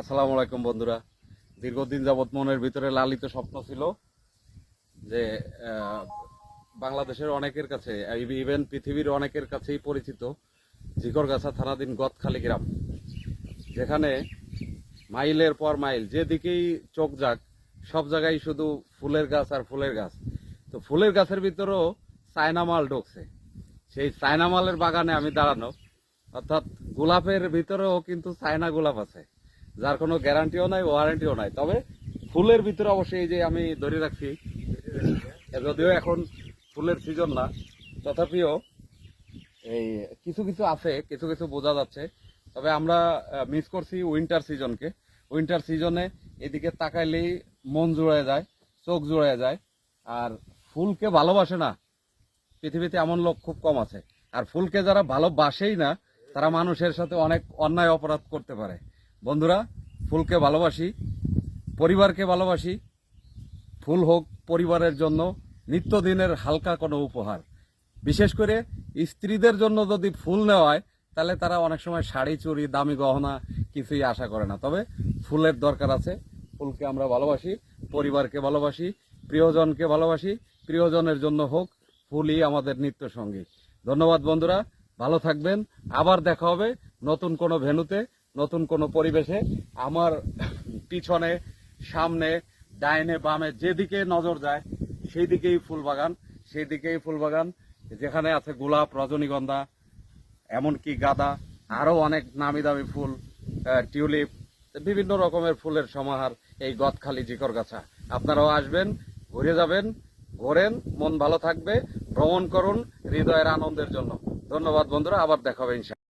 আসসালামু আলাইকুম বন্ধুরা। দীর্ঘদিন যাবৎ মনের ভিতরে লালিত স্বপ্ন ছিল যে বাংলাদেশের অনেকের কাছে, ইভেন পৃথিবীর অনেকের কাছেই পরিচিত ঝিকরগাছা থানাধীন গদখালি গ্রাম, যেখানে মাইলের পর মাইল যেদিকেই চোখ যাক সব জায়গায় শুধু ফুলের গাছ আর ফুলের গাছ। তো ফুলের গাছের ভিতরেও চায়না মাল ঢুকছে। সেই চায়না মালের বাগানে আমি দাঁড়ানো, অর্থাৎ গোলাপের ভিতরেও কিন্তু চায়না গোলাপ আছে, যার কোনো গ্যারান্টিও নাই, ওয়ারেন্টিও নাই। তবে ফুলের ভিতরে অবশ্যই এই যে আমি ধরে রাখছি, যদিও এখন ফুলের সিজন না, তথাপিও এই কিছু কিছু আছে, কিছু কিছু বোঝা যাচ্ছে। তবে আমরা মিস করছি উইন্টার সিজনকে। উইন্টার সিজনে এদিকে তাকাইলেই মন জুড়ে যায়, চোখ জুড়ে যায়। আর ফুলকে ভালোবাসে না পৃথিবীতে এমন লোক খুব কম আছে। আর ফুলকে যারা ভালোবাসেই না, তারা মানুষের সাথে অনেক অন্যায় অপরাধ করতে পারে। বন্ধুরা, ফুলকে ভালোবাসি, পরিবারকে ভালোবাসি। ফুল হোক পরিবারের জন্য নিত্যদিনের হালকা কোনো উপহার। বিশেষ করে স্ত্রীদের জন্য যদি ফুল নেওয়া হয়, তাহলে তারা অনেক সময় শাড়ি চুড়ি দামি গহনা কিছুই আশা করে না। তবে ফুলের দরকার আছে। ফুলকে আমরা ভালোবাসি, পরিবারকে ভালোবাসি, প্রিয়জনকে ভালোবাসি। প্রিয়জনের জন্য হোক, ফুলই আমাদের নিত্য সঙ্গী। ধন্যবাদ বন্ধুরা, ভালো থাকবেন। আবার দেখা হবে নতুন কোনো ভেন্যুতে, নতুন কোনো পরিবেশে। আমার পিছনে, সামনে, ডাইনে বামে যেদিকে নজর যায় সেই দিকেই ফুল বাগান, সেই দিকেই ফুল বাগান। যেখানে আছে গোলাপ, রজনীগন্ধা, এমনকি গাঁদা, আরো অনেক নামি দামি ফুল, টিউলিপ, বিভিন্ন রকমের ফুলের সমাহার এই গদখালি ঝিকরগাছা। আপনারাও আসবেন, ঘুরে যাবেন, ঘোরেন, মন ভালো থাকবে, ভ্রমণ করুন হৃদয়ের আনন্দের জন্য। ধন্যবাদ বন্ধুরা, আবার দেখা হবে ইনশাআল্লাহ।